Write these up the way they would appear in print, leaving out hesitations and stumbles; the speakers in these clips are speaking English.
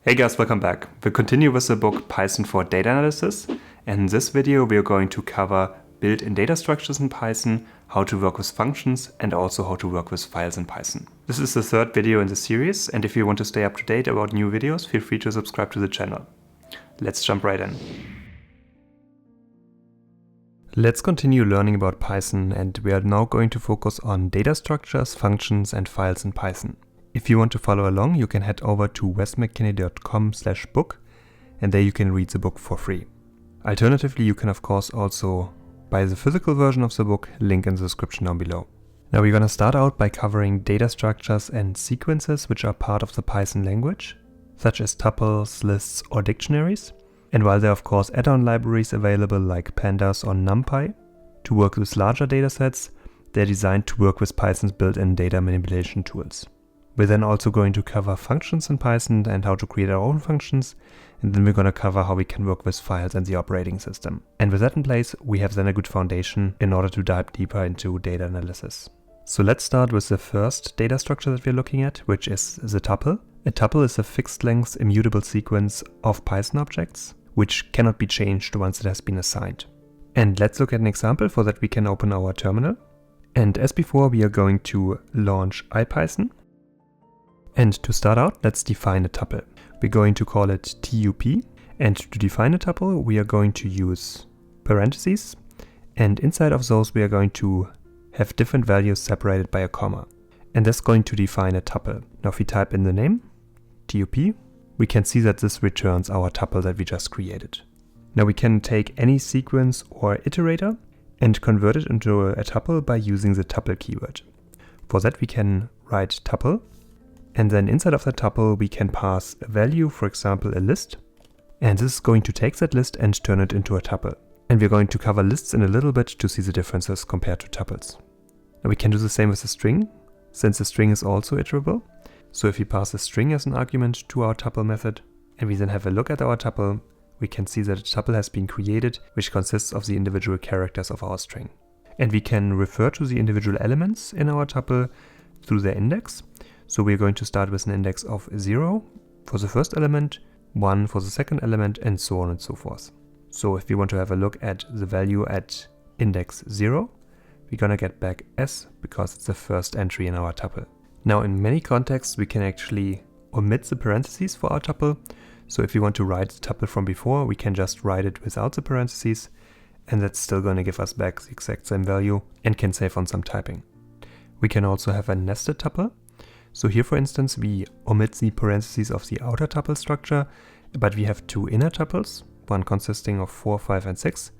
Hey guys, welcome back. We'll continue with the book Python for Data Analysis. And in this video, we are going to cover built-in data structures in Python, how to work with functions, and also how to work with files in Python. This is the third video in the series, and if you want to stay up to date about new videos, feel free to subscribe to the channel. Let's jump right in. Let's continue learning about Python, and we are now going to focus on data structures, functions, and files in Python. If you want to follow along, you can head over to wesmckinney.com/book, and there you can read the book for free. Alternatively, you can of course also buy the physical version of the book, link in the description down below. Now we're going to start out by covering data structures and sequences which are part of the Python language, such as tuples, lists, or dictionaries. And while there are of course add-on libraries available like pandas or numpy to work with larger datasets, they're designed to work with Python's built-in data manipulation tools. We're then also going to cover functions in Python and how to create our own functions, and then we're going to cover how we can work with files and the operating system. And with that in place, we have then a good foundation in order to dive deeper into data analysis. So let's start with the first data structure that we're looking at, which is the tuple. A tuple is a fixed-length immutable sequence of Python objects, which cannot be changed once it has been assigned. And let's look at an example. For that we can open our terminal. And as before, we are going to launch IPython. And to start out, let's define a tuple. We're going to call it tup, and to define a tuple, we are going to use parentheses, and inside of those we are going to have different values separated by a comma. And that's going to define a tuple. Now if we type in the name, tup, we can see that this returns our tuple that we just created. Now we can take any sequence or iterator and convert it into a tuple by using the tuple keyword. For that we can write tuple, and then inside of the tuple we can pass a value, for example a list, and this is going to take that list and turn it into a tuple. And we're going to cover lists in a little bit to see the differences compared to tuples. Now we can do the same with a string, since the string is also iterable. So if we pass a string as an argument to our tuple method, and we then have a look at our tuple, we can see that a tuple has been created, which consists of the individual characters of our string. And we can refer to the individual elements in our tuple through their index. So we're going to start with an index of 0 for the first element, 1 for the second element, and so on and so forth. So if we want to have a look at the value at index 0, we're gonna get back s because it's the first entry in our tuple. Now in many contexts we can actually omit the parentheses for our tuple. So if we want to write the tuple from before, we can just write it without the parentheses, and that's still going to give us back the exact same value and can save on some typing. We can also have a nested tuple. So here, for instance, we omit the parentheses of the outer tuple structure, but we have two inner tuples, one consisting of 4, 5, and 6,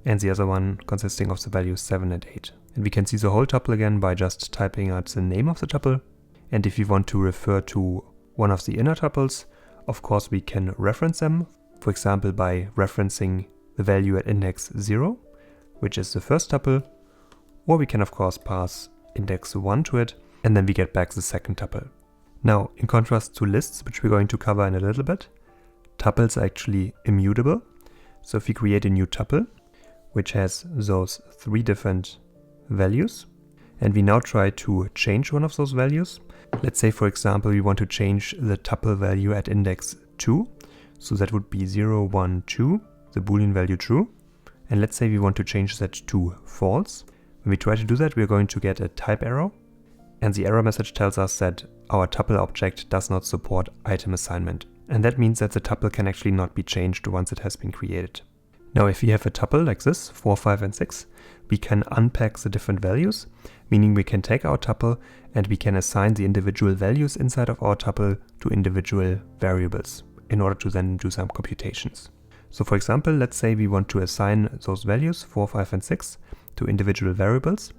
and the other one consisting of the values 7 and 8. And we can see the whole tuple again by just typing out the name of the tuple. And if we want to refer to one of the inner tuples, of course we can reference them, for example by referencing the value at index 0, which is the first tuple, or we can of course pass index 1 to it, and then we get back the second tuple. Now, in contrast to lists, which we're going to cover in a little bit, tuples are actually immutable. So if we create a new tuple, which has those 3 different values, and we now try to change one of those values. Let's say, for example, we want to change the tuple value at index 2. So that would be 0, 1, 2, the Boolean value true. And let's say we want to change that to false. When we try to do that, we're going to get a type error. And the error message tells us that our tuple object does not support item assignment. And that means that the tuple can actually not be changed once it has been created. Now if we have a tuple like this, 4, 5, and 6, we can unpack the different values, meaning we can take our tuple and we can assign the individual values inside of our tuple to individual variables in order to then do some computations. So for example, let's say we want to assign those values, 4, 5, and 6, to individual variables.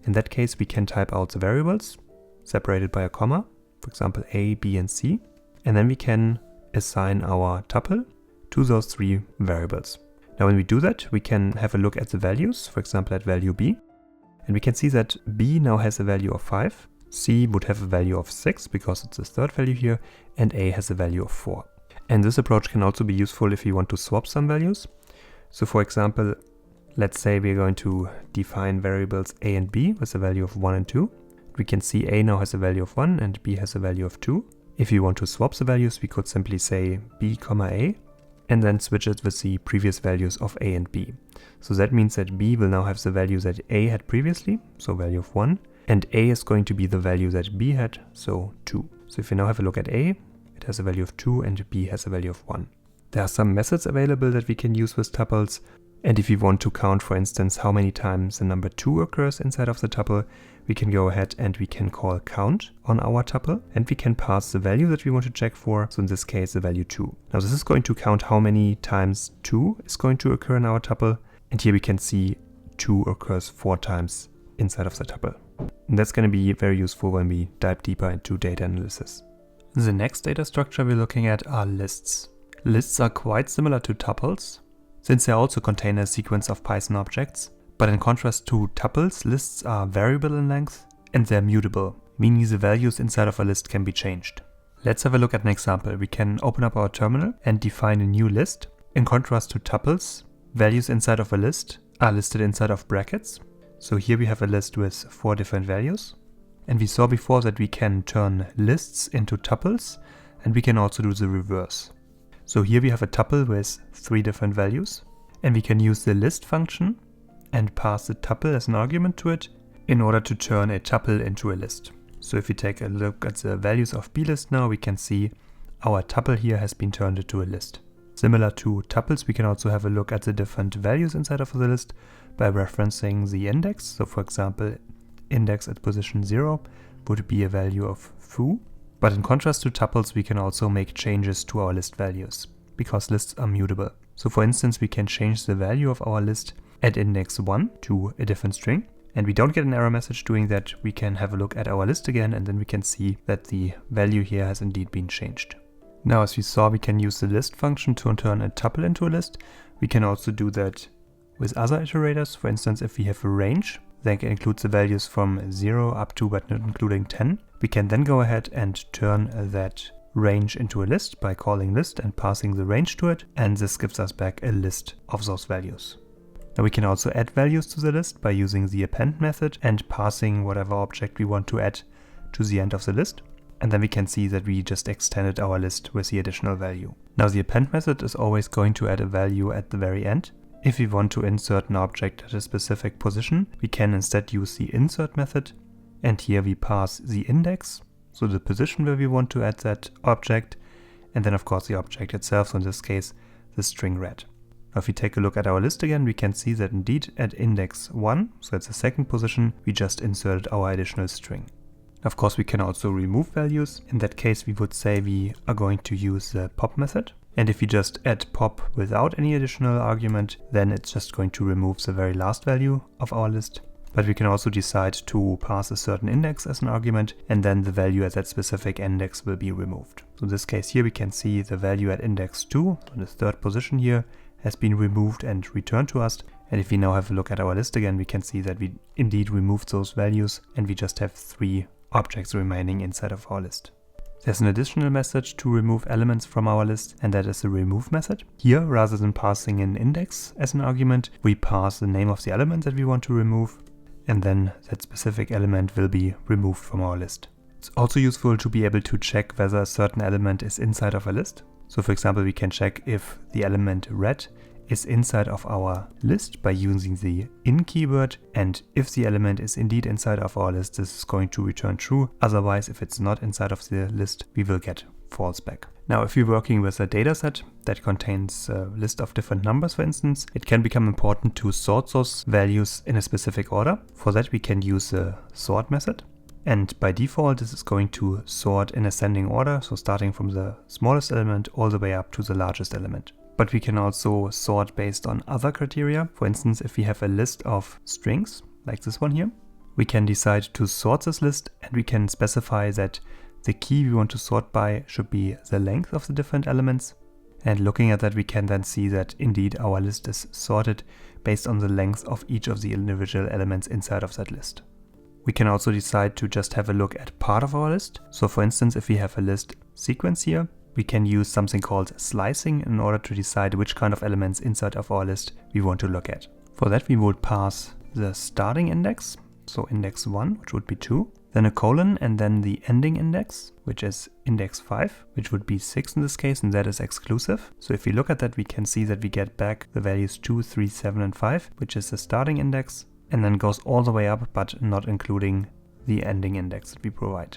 In that case, we can type out the variables separated by a comma, for example a, b, and c, and then we can assign our tuple to those 3 variables. Now when we do that, we can have a look at the values, for example at value b, and we can see that b now has a value of 5, c would have a value of 6 because it's the third value here, and a has a value of 4. And this approach can also be useful if you want to swap some values. So for example, let's say we're going to define variables a and b with a value of 1 and 2. We can see a now has a value of 1 and b has a value of 2. If we want to swap the values, we could simply say b, a, and then switch it with the previous values of a and b. So that means that b will now have the value that a had previously, so value of 1, and a is going to be the value that b had, so 2. So if we now have a look at a, it has a value of 2 and b has a value of 1. There are some methods available that we can use with tuples, and if we want to count, for instance, how many times the number 2 occurs inside of the tuple, we can go ahead and we can call count on our tuple, and we can pass the value that we want to check for, so in this case the value 2. Now this is going to count how many times 2 is going to occur in our tuple, and here we can see 2 occurs 4 times inside of the tuple. And that's going to be very useful when we dive deeper into data analysis. The next data structure we're looking at are lists. Lists are quite similar to tuples, since they also contain a sequence of Python objects. But in contrast to tuples, lists are variable in length and they're mutable, meaning the values inside of a list can be changed. Let's have a look at an example. We can open up our terminal and define a new list. In contrast to tuples, values inside of a list are listed inside of brackets. So here we have a list with 4 different values. And we saw before that we can turn lists into tuples, and we can also do the reverse. So here we have a tuple with 3 different values, and we can use the list function and pass the tuple as an argument to it in order to turn a tuple into a list. So if we take a look at the values of blist now, we can see our tuple here has been turned into a list. Similar to tuples, we can also have a look at the different values inside of the list by referencing the index. So for example, index at position 0 would be a value of foo. But in contrast to tuples, we can also make changes to our list values, because lists are mutable. So for instance, we can change the value of our list at index 1 to a different string, and we don't get an error message doing that. We can have a look at our list again, and then we can see that the value here has indeed been changed. Now, as we saw, we can use the list function to turn a tuple into a list. We can also do that with other iterators. For instance, if we have a range that includes the values from 0 up to but not including 10, we can then go ahead and turn that range into a list by calling list and passing the range to it, and this gives us back a list of those values. Now we can also add values to the list by using the append method and passing whatever object we want to add to the end of the list. And then we can see that we just extended our list with the additional value. Now the append method is always going to add a value at the very end. If we want to insert an object at a specific position, we can instead use the insert method. And here we pass the index, so the position where we want to add that object, and then of course the object itself, so in this case the string red. Now if we take a look at our list again, we can see that indeed at index 1, so it's the second position, we just inserted our additional string. Of course we can also remove values. In that case we would say we are going to use the pop method. And if we just add pop without any additional argument, then it's just going to remove the very last value of our list. But we can also decide to pass a certain index as an argument, and then the value at that specific index will be removed. So in this case here we can see the value at index 2, so the third position here, has been removed and returned to us. And if we now have a look at our list again, we can see that we indeed removed those values, and we just have 3 objects remaining inside of our list. There's an additional method to remove elements from our list, and that is the remove method. Here, rather than passing an index as an argument, we pass the name of the element that we want to remove, and then that specific element will be removed from our list. It's also useful to be able to check whether a certain element is inside of a list. So for example, we can check if the element red is inside of our list by using the in keyword, and if the element is indeed inside of our list, this is going to return true. Otherwise, if it's not inside of the list, we will get false back. Now, if you're working with a data set that contains a list of different numbers, for instance, it can become important to sort those values in a specific order. For that, we can use the sort method. And by default, this is going to sort in ascending order, so starting from the smallest element all the way up to the largest element. But we can also sort based on other criteria. For instance, if we have a list of strings, like this one here, we can decide to sort this list, and we can specify that the key we want to sort by should be the length of the different elements. And looking at that, we can then see that indeed our list is sorted based on the length of each of the individual elements inside of that list. We can also decide to just have a look at part of our list. So for instance, if we have a list sequence here, we can use something called slicing in order to decide which kind of elements inside of our list we want to look at. For that, we would pass the starting index, so index 1, which would be 2. then a colon, and then the ending index, which is index 5, which would be 6 in this case, and that is exclusive. So if we look at that, we can see that we get back the values 2, 3, 7, and 5, which is the starting index, and then goes all the way up, but not including the ending index that we provide.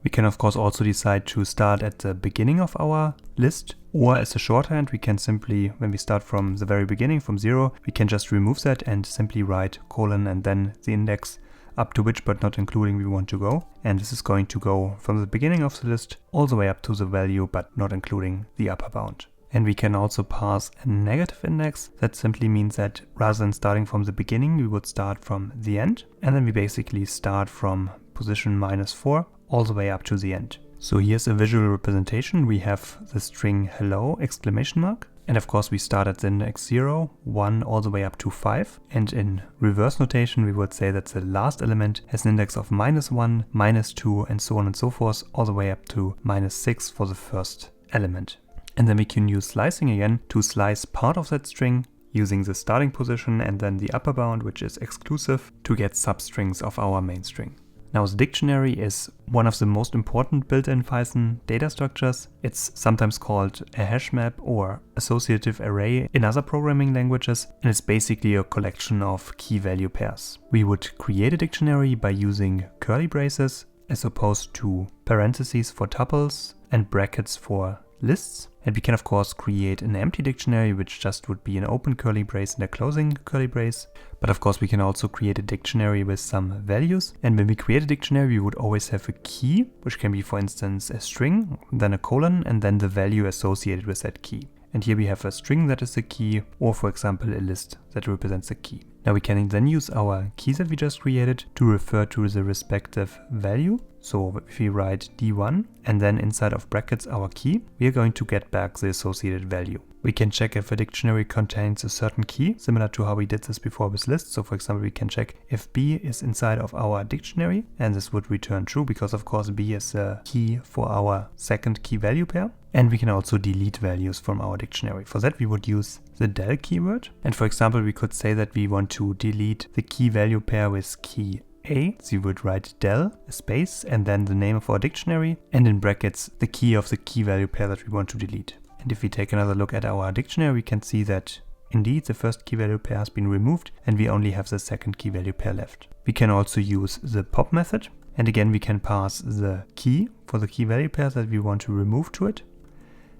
We can of course also decide to start at the beginning of our list, or as a shorthand, we can simply, when we start from the very beginning, from 0, we can just remove that and simply write colon and then the index up to which but not including we want to go. And this is going to go from the beginning of the list all the way up to the value but not including the upper bound. And we can also pass a negative index. That simply means that rather than starting from the beginning, we would start from the end. And then we basically start from position -4 all the way up to the end. So here's a visual representation. We have the string hello exclamation mark. And of course we start at the index 0, 1 all the way up to 5. And in reverse notation we would say that the last element has an index of -1, -2 and so on and so forth all the way up to -6 for the first element. And then we can use slicing again to slice part of that string using the starting position and then the upper bound, which is exclusive, to get substrings of our main string. Now the dictionary is one of the most important built-in Python data structures. It's sometimes called a hash map or associative array in other programming languages, and it's basically a collection of key value pairs. We would create a dictionary by using curly braces as opposed to parentheses for tuples and brackets for lists. And we can of course create an empty dictionary, which just would be an open curly brace and a closing curly brace. But of course we can also create a dictionary with some values. And when we create a dictionary, we would always have a key, which can be for instance a string, then a colon, and then the value associated with that key. And here we have a string that is the key, or for example a list that represents a key. Now we can then use our keys that we just created to refer to the respective value. So if we write D1 and then inside of brackets our key, we are going to get back the associated value. We can check if a dictionary contains a certain key, similar to how we did this before with lists. So for example, we can check if B is inside of our dictionary, and this would return true because of course B is a key for our second key value pair. And we can also delete values from our dictionary. For that we would use the del keyword. And for example, we could say that we want to delete the key value pair with key A. So we would write del, a space, and then the name of our dictionary, and in brackets the key of the key value pair that we want to delete. And if we take another look at our dictionary, we can see that indeed the first key value pair has been removed and we only have the second key value pair left. We can also use the pop method, and again we can pass the key for the key value pair that we want to remove to it.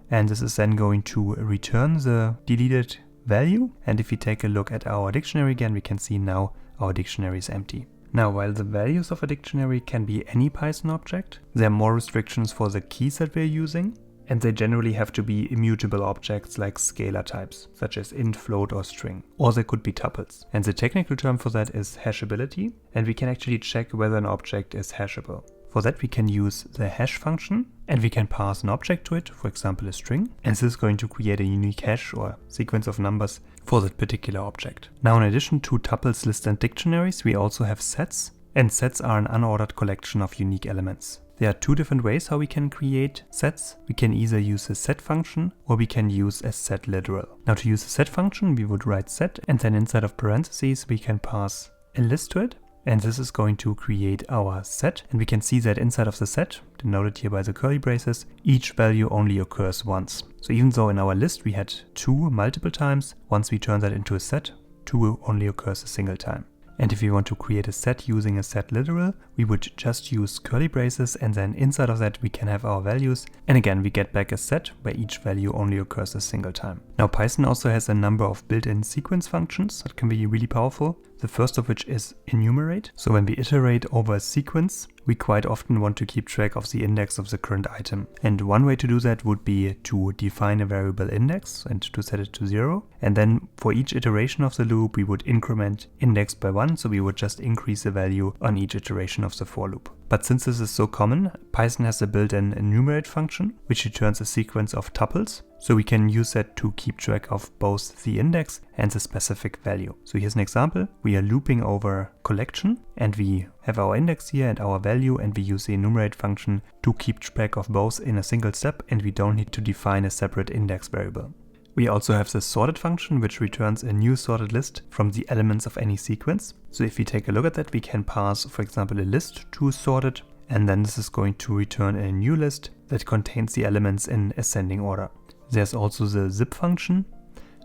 And this is then going to return the deleted value. And if we take a look at our dictionary again, we can see now our dictionary is empty. Now, while the values of a dictionary can be any Python object, there are more restrictions for the keys that we're using. And they generally have to be immutable objects like scalar types, such as int, float, or string. Or they could be tuples. And the technical term for that is hashability. And we can actually check whether an object is hashable. For that we can use the hash function, and we can pass an object to it, for example a string, and this is going to create a unique hash or sequence of numbers for that particular object. Now in addition to tuples, lists, and dictionaries, we also have sets, and sets are an unordered collection of unique elements. There are two different ways how we can create sets. We can either use a set function or we can use a set literal. Now to use a set function we would write set, and then inside of parentheses we can pass a list to it. And this is going to create our set. And we can see that inside of the set, denoted here by the curly braces, each value only occurs once. So even though in our list we had 2 multiple times, once we turn that into a set, 2 only occurs a single time. And if we want to create a set using a set literal, we would just use curly braces, and then inside of that we can have our values. And again, we get back a set where each value only occurs a single time. Now Python also has a number of built-in sequence functions that can be really powerful. The first of which is enumerate. So when we iterate over a sequence, we quite often want to keep track of the index of the current item. And one way to do that would be to define a variable index and to set it to 0. And then for each iteration of the loop, we would increment index by 1. So we would just increase the value on each iteration of the for loop. But since this is so common, Python has a built-in enumerate function, which returns a sequence of tuples. So we can use that to keep track of both the index and the specific value. So here's an example. We are looping over collection, and we have our index here and our value, and we use the enumerate function to keep track of both in a single step, and we don't need to define a separate index variable. We also have the sorted function, which returns a new sorted list from the elements of any sequence. So if we take a look at that, we can pass, for example, a list to sorted, and then this is going to return a new list that contains the elements in ascending order. There's also the zip function,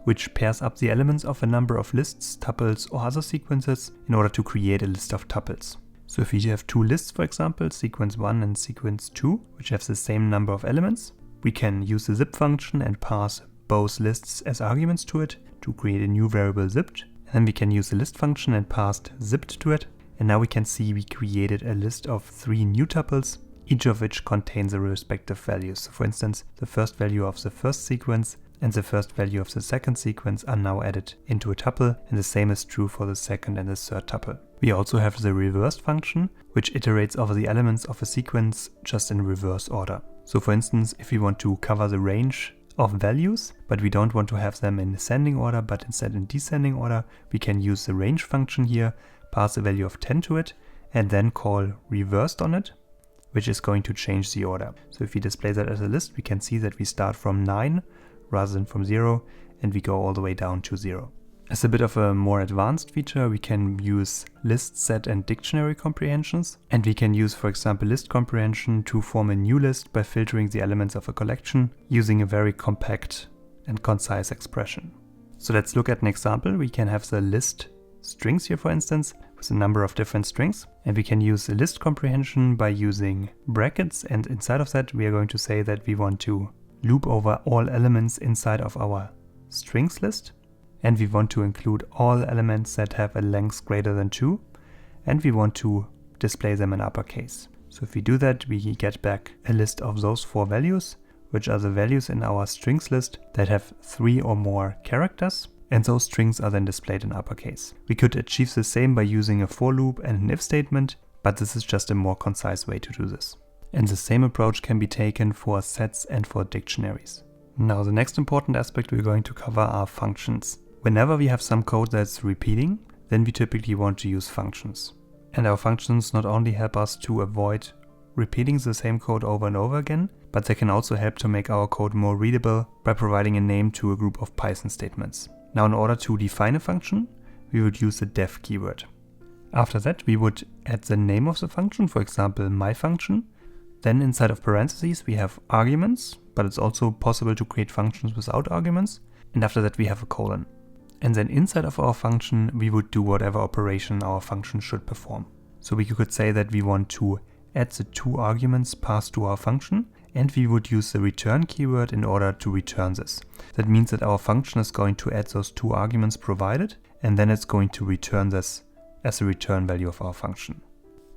which pairs up the elements of a number of lists, tuples, or other sequences in order to create a list of tuples. So if we have two lists, for example, sequence 1 and sequence 2, which have the same number of elements, we can use the zip function and pass both lists as arguments to it to create a new variable zipped. And then we can use the list function and pass zipped to it. And now we can see we created a list of 3 new tuples, each of which contains the respective values. So for instance, the first value of the first sequence and the first value of the second sequence are now added into a tuple, and the same is true for the second and the third tuple. We also have the reversed function, which iterates over the elements of a sequence just in reverse order. So for instance, if we want to cover the range of values, but we don't want to have them in ascending order, but instead in descending order, we can use the range function here, pass a value of 10 to it, and then call reversed on it, which is going to change the order. So if we display that as a list, we can see that we start from 9 rather than from 0, and we go all the way down to 0. As a bit of a more advanced feature, we can use list, set, and dictionary comprehensions. And we can use, for example, list comprehension to form a new list by filtering the elements of a collection using a very compact and concise expression. So let's look at an example. We can have the list strings here, for instance, with a number of different strings. And we can use a list comprehension by using brackets. And inside of that, we are going to say that we want to loop over all elements inside of our strings list. And we want to include all elements that have a length greater than 2, and we want to display them in uppercase. So if we do that, we get back a list of those 4 values, which are the values in our strings list that have 3 or more characters, and those strings are then displayed in uppercase. We could achieve the same by using a for loop and an if statement, but this is just a more concise way to do this. And the same approach can be taken for sets and for dictionaries. Now the next important aspect we're going to cover are functions. Whenever we have some code that's repeating, then we typically want to use functions. And our functions not only help us to avoid repeating the same code over and over again, but they can also help to make our code more readable by providing a name to a group of Python statements. Now, in order to define a function, we would use the def keyword. After that, we would add the name of the function, for example, my function. Then inside of parentheses, we have arguments, but it's also possible to create functions without arguments. And after that, we have a colon. And then inside of our function, we would do whatever operation our function should perform. So we could say that we want to add the 2 arguments passed to our function, and we would use the return keyword in order to return this. That means that our function is going to add those 2 arguments provided, and then it's going to return this as a return value of our function.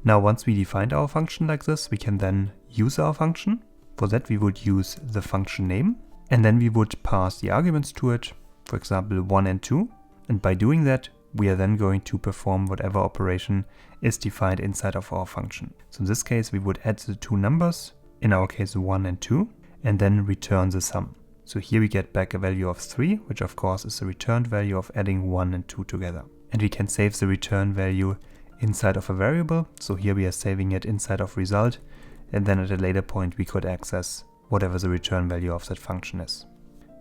Now, once we defined our function like this, we can then use our function. For that, we would use the function name, and then we would pass the arguments to it, for example 1 and 2, and by doing that we are then going to perform whatever operation is defined inside of our function. So in this case we would add the 2 numbers, in our case 1 and 2, and then return the sum. So here we get back a value of 3, which of course is the returned value of adding 1 and 2 together. And we can save the return value inside of a variable, so here we are saving it inside of result, and then at a later point we could access whatever the return value of that function is.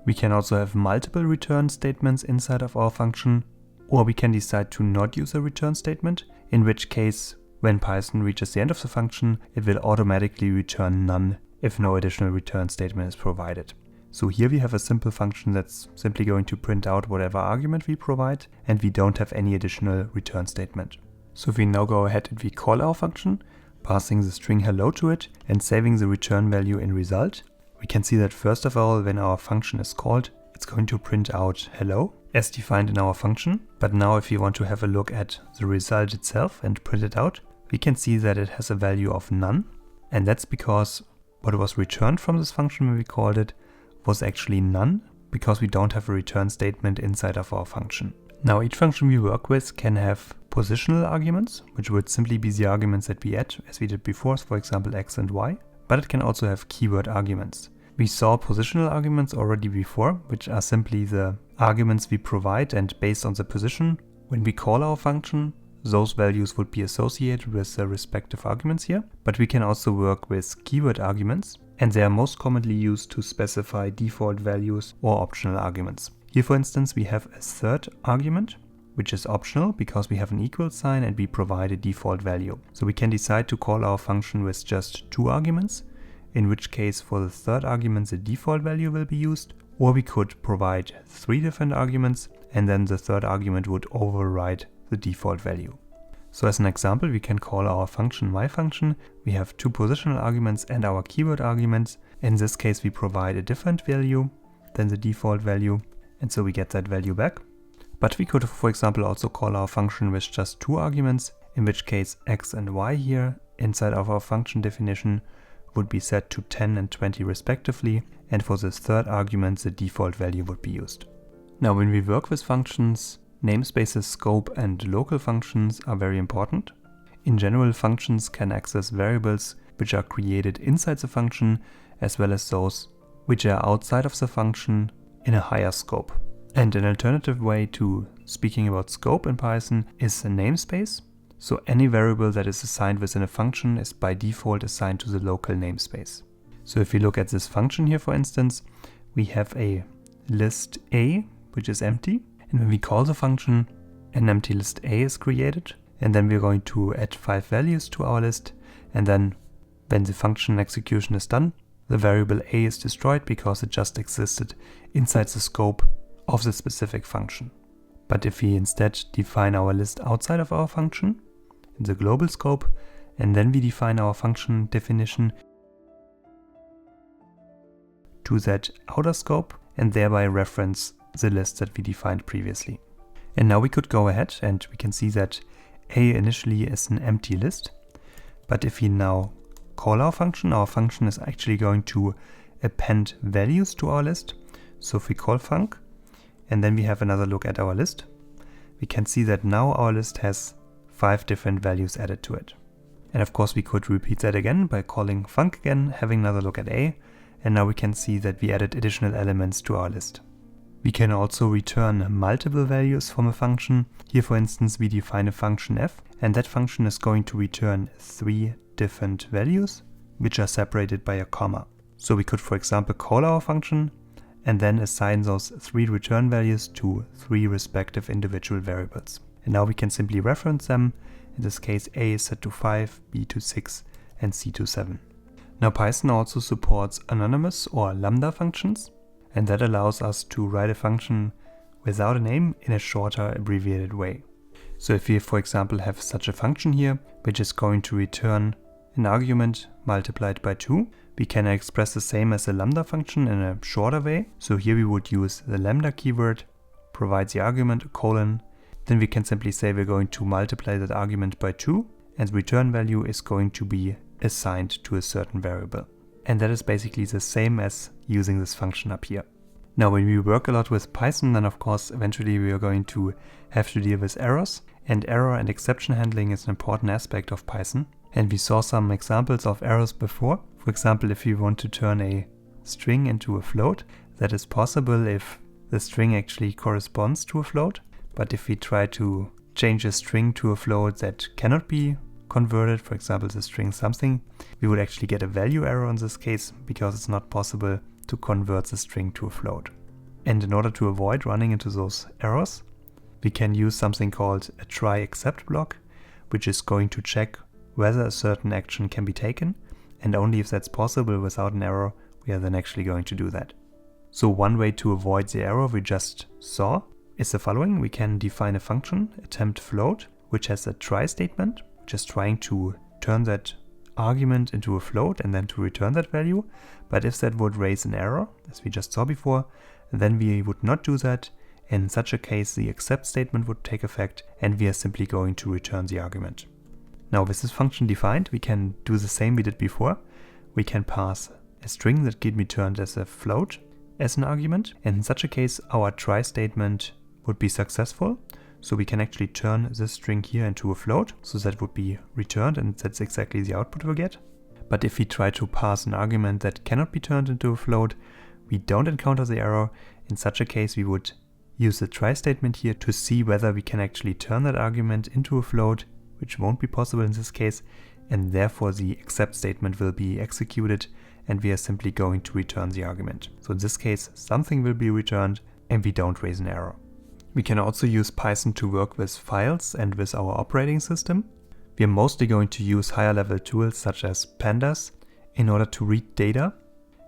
We can also have multiple return statements inside of our function, or we can decide to not use a return statement, in which case when Python reaches the end of the function, it will automatically return none if no additional return statement is provided. So here we have a simple function that's simply going to print out whatever argument we provide, and we don't have any additional return statement. So if we now go ahead and we call our function, passing the string hello to it and saving the return value in result, we can see that first of all, when our function is called, it's going to print out hello as defined in our function. But now if we want to have a look at the result itself and print it out, we can see that it has a value of none. And that's because what was returned from this function when we called it was actually none, because we don't have a return statement inside of our function. Now each function we work with can have positional arguments, which would simply be the arguments that we add as we did before, for example x and y, but it can also have keyword arguments. We saw positional arguments already before, which are simply the arguments we provide, and based on the position, when we call our function, those values would be associated with the respective arguments here. But we can also work with keyword arguments, and they are most commonly used to specify default values or optional arguments. Here, for instance, we have a third argument, which is optional because we have an equal sign and we provide a default value. So we can decide to call our function with just 2 arguments, in which case for the third argument the default value will be used, or we could provide 3 different arguments and then the third argument would override the default value. So as an example, we can call our function myFunction. We have 2 positional arguments and our keyword arguments. In this case, we provide a different value than the default value, and so we get that value back. But we could, for example, also call our function with just 2 arguments, in which case x and y here inside of our function definition would be set to 10 and 20 respectively, and for this third argument the default value would be used. Now when we work with functions, namespaces, scope and local functions are very important. In general, functions can access variables which are created inside the function as well as those which are outside of the function in a higher scope. And an alternative way to speaking about scope in Python is a namespace. So any variable that is assigned within a function is by default assigned to the local namespace. So if we look at this function here, for instance, we have a list A which is empty. And when we call the function, an empty list A is created, and then we're going to add 5 values to our list, and then when the function execution is done, the variable A is destroyed because it just existed inside the scope of the specific function. But if we instead define our list outside of our function, in the global scope, and then we define our function definition to that outer scope, and thereby reference the list that we defined previously. And now we could go ahead and we can see that A initially is an empty list, but if we now call our function is actually going to append values to our list. So if we call func and then we have another look at our list, we can see that now our list has 5 different values added to it. And of course we could repeat that again by calling func again, having another look at A, and now we can see that we added additional elements to our list. We can also return multiple values from a function. Here, for instance, we define a function f, and that function is going to return 3 different values, which are separated by a comma. So we could, for example, call our function and then assign those 3 return values to 3 respective individual variables. And now we can simply reference them. In this case, A is set to 5, B to 6, and C to 7. Now Python also supports anonymous or lambda functions, and that allows us to write a function without a name in a shorter, abbreviated way. So if we, for example, have such a function here, which is going to return an argument multiplied by 2, we can express the same as a lambda function in a shorter way. So here we would use the lambda keyword, provide the argument, a colon, then we can simply say we're going to multiply that argument by 2, and the return value is going to be assigned to a certain variable. And that is basically the same as using this function up here. Now when we work a lot with Python, then of course eventually we are going to have to deal with errors, and error and exception handling is an important aspect of Python. And we saw some examples of errors before. For example, if you want to turn a string into a float, that is possible if the string actually corresponds to a float. But if we try to change a string to a float that cannot be converted, for example the string something, we would actually get a value error in this case because it's not possible to convert the string to a float. And in order to avoid running into those errors, we can use something called a try except block, which is going to check whether a certain action can be taken, and only if that's possible without an error, we are then actually going to do that. So one way to avoid the error we just saw is the following. We can define a function, attempt float, which has a try statement, just trying to turn that argument into a float and then to return that value. But if that would raise an error, as we just saw before, then we would not do that. In such a case, the except statement would take effect and we are simply going to return the argument. Now with this function defined, we can do the same we did before. We can pass a string that can be returned as a float as an argument. And in such a case, our try statement would be successful. So we can actually turn this string here into a float. So that would be returned and that's exactly the output we'll get. But if we try to pass an argument that cannot be turned into a float, we don't encounter the error. In such a case, we would use the try statement here to see whether we can actually turn that argument into a float, which won't be possible in this case. And therefore the except statement will be executed and we are simply going to return the argument. So in this case, something will be returned and we don't raise an error. We can also use Python to work with files and with our operating system. We are mostly going to use higher level tools such as pandas in order to read data,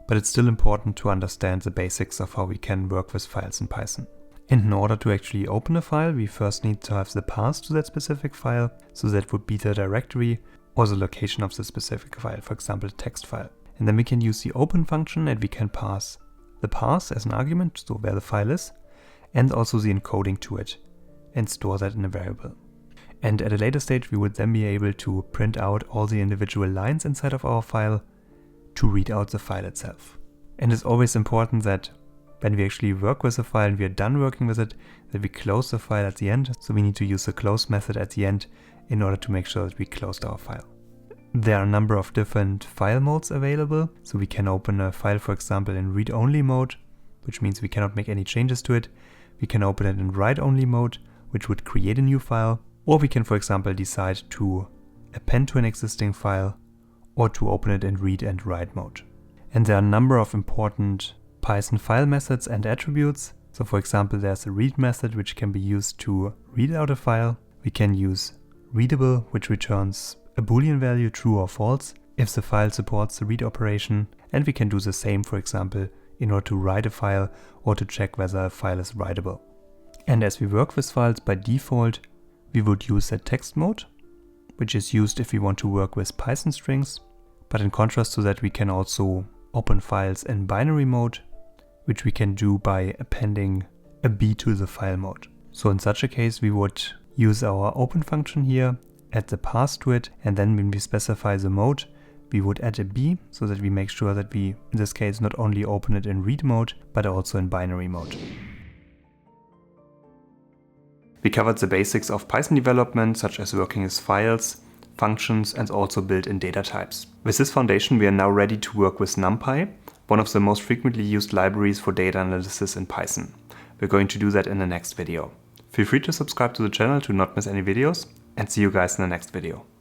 but it's still important to understand the basics of how we can work with files in Python. And in order to actually open a file, we first need to have the path to that specific file, so that would be the directory or the location of the specific file, for example, a text file. And then we can use the open function and we can pass the path as an argument, so where the file is, and also the encoding to it and store that in a variable. And at a later stage, we would then be able to print out all the individual lines inside of our file to read out the file itself. And it's always important that when we actually work with a file and we are done working with it, that we close the file at the end. So we need to use the close method at the end in order to make sure that we closed our file. There are a number of different file modes available. So we can open a file, for example, in read-only mode, which means we cannot make any changes to it. We can open it in write-only mode, which would create a new file. Or we can, for example, decide to append to an existing file or to open it in read and write mode. And there are a number of important Python file methods and attributes. So for example, there's a read method which can be used to read out a file. We can use readable, which returns a Boolean value, true or false, if the file supports the read operation. And we can do the same, for example, in order to write a file or to check whether a file is writable. And as we work with files by default, we would use a text mode, which is used if we want to work with Python strings. But in contrast to that, we can also open files in binary mode, which we can do by appending a b to the file mode. So in such a case, we would use our open function here, add the path to it, and then when we specify the mode, we would add a b so that we make sure that we, in this case, not only open it in read mode, but also in binary mode. We covered the basics of Python development, such as working with files, functions, and also built-in data types. With this foundation, we are now ready to work with NumPy, one of the most frequently used libraries for data analysis in Python. We're going to do that in the next video. Feel free to subscribe to the channel to not miss any videos, and see you guys in the next video.